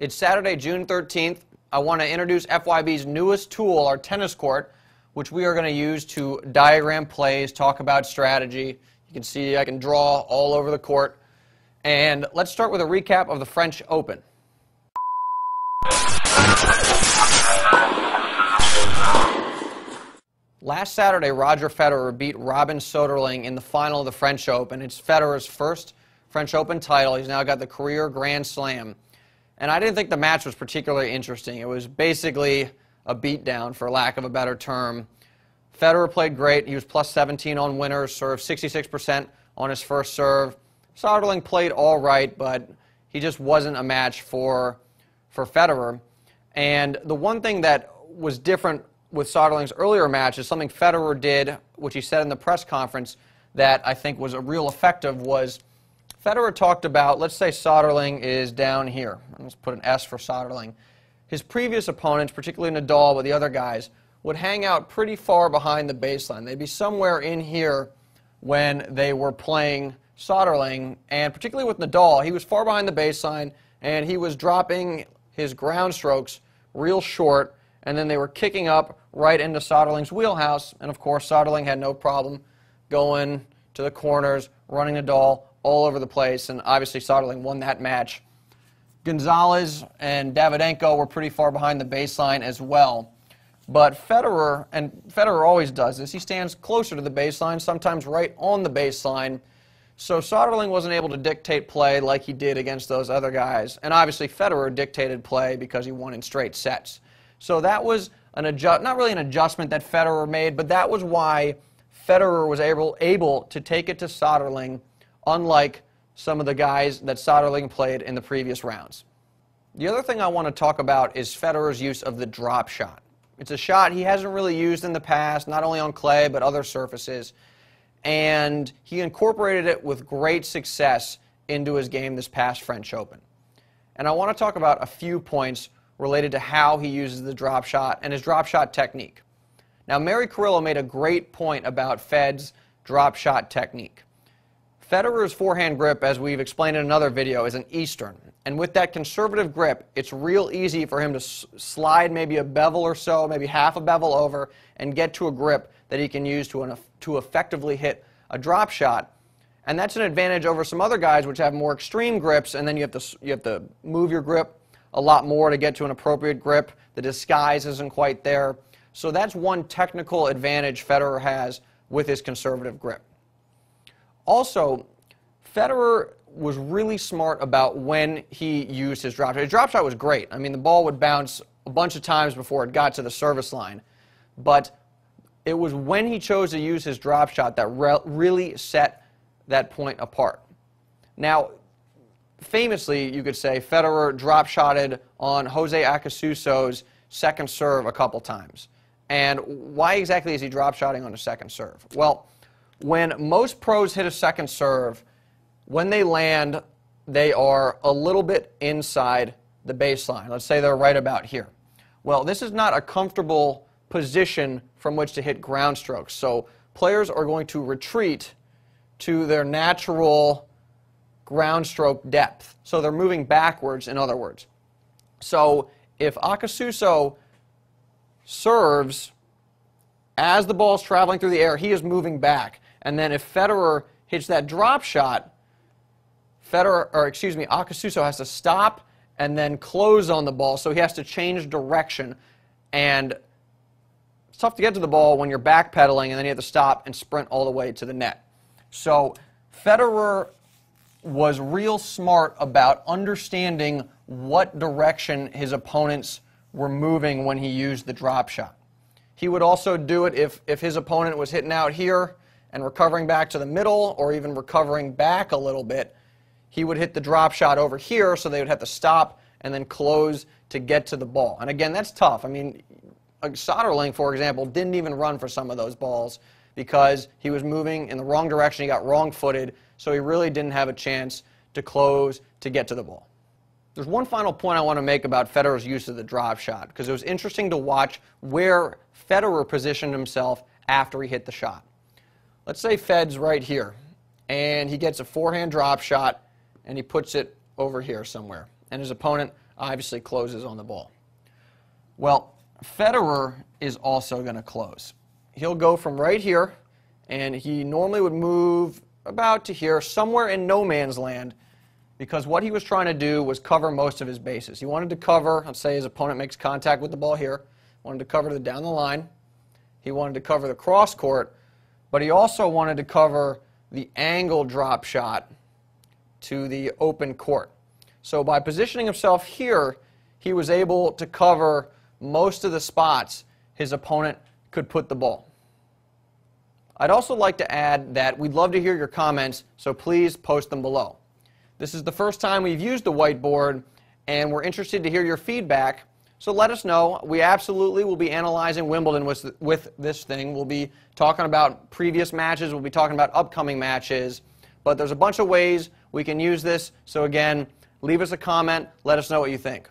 It's Saturday, June 13th. I want to introduce FYB's newest tool, our tennis court, which we are going to use to diagram plays, talk about strategy. You can see I can draw all over the court. And let's start with a recap of the French Open. Last Saturday, Roger Federer beat Robin Soderling in the final of the French Open. It's Federer's first French Open title. He's now got the career Grand Slam. And I didn't think the match was particularly interesting. It was basically a beatdown, for lack of a better term. Federer played great. He was plus 17 on winners, served 66% on his first serve. Soderling played all right, but he just wasn't a match for Federer. And the one thing that was different with Soderling's earlier match is something Federer did, which he said in the press conference that I think was a real effective, was Federer talked about, let's say Soderling is down here. Let's put an S for Soderling. His previous opponents, particularly Nadal, but the other guys, would hang out pretty far behind the baseline. They'd be somewhere in here when they were playing Soderling, and particularly with Nadal, he was far behind the baseline, and he was dropping his ground strokes real short, and then they were kicking up right into Soderling's wheelhouse, and of course Soderling had no problem going to the corners, running Nadal all over the place, and obviously Soderling won that match. Gonzalez and Davydenko were pretty far behind the baseline as well. But Federer, and Federer always does this, he stands closer to the baseline, sometimes right on the baseline. So Soderling wasn't able to dictate play like he did against those other guys. And obviously Federer dictated play because he won in straight sets. So that was not really an adjustment that Federer made, but that was why Federer was able to take it to Soderling, unlike some of the guys that Soderling played in the previous rounds. The other thing I want to talk about is Federer's use of the drop shot. It's a shot he hasn't really used in the past, not only on clay but other surfaces, and he incorporated it with great success into his game this past French Open. And I want to talk about a few points related to how he uses the drop shot and his drop shot technique. Now, Mary Carrillo made a great point about Fed's drop shot technique. Federer's forehand grip, as we've explained in another video, is an Eastern. And with that conservative grip, it's real easy for him to slide maybe a bevel or so, maybe half a bevel over, and get to a grip that he can use to effectively hit a drop shot. And that's an advantage over some other guys which have more extreme grips, and then you have to move your grip a lot more to get to an appropriate grip. The disguise isn't quite there. So that's one technical advantage Federer has with his conservative grip. Also, Federer was really smart about when he used his drop shot. His drop shot was great. I mean, the ball would bounce a bunch of times before it got to the service line. But it was when he chose to use his drop shot that really set that point apart. Now, famously, you could say, Federer drop shotted on Jose Acasuso's second serve a couple times. And why exactly is he drop shotting on a second serve? Well, when most pros hit a second serve, when they land, they are a little bit inside the baseline. Let's say they're right about here. Well, this is not a comfortable position from which to hit ground strokes. So players are going to retreat to their natural ground stroke depth. So they're moving backwards, in other words. So if Acasuso serves as the ball's traveling through the air, he is moving back. And then if Federer hits that drop shot, Acasuso has to stop and then close on the ball, so he has to change direction. And it's tough to get to the ball when you're backpedaling, and then you have to stop and sprint all the way to the net. So Federer was real smart about understanding what direction his opponents were moving when he used the drop shot. He would also do it if his opponent was hitting out here and recovering back to the middle, or even recovering back a little bit. He would hit the drop shot over here, so they would have to stop and then close to get to the ball. And again, that's tough. I mean, Soderling, for example, didn't even run for some of those balls because he was moving in the wrong direction. He got wrong-footed, so he really didn't have a chance to close to get to the ball. There's one final point I want to make about Federer's use of the drop shot, because it was interesting to watch where Federer positioned himself after he hit the shot. Let's say Fed's right here, and he gets a forehand drop shot, and he puts it over here somewhere. And his opponent obviously closes on the ball. Well, Federer is also going to close. He'll go from right here, and he normally would move about to here, somewhere in no man's land, because what he was trying to do was cover most of his bases. He wanted to cover, let's say his opponent makes contact with the ball here, wanted to cover the down the line, he wanted to cover the cross court, but he also wanted to cover the angle drop shot to the open court. So by positioning himself here, he was able to cover most of the spots his opponent could put the ball. I'd also like to add that we'd love to hear your comments, so please post them below. This is the first time we've used the whiteboard, and we're interested to hear your feedback, so let us know. We absolutely will be analyzing Wimbledon with this thing. We'll be talking about previous matches, we'll be talking about upcoming matches, but there's a bunch of ways we can use this, so again, leave us a comment, let us know what you think.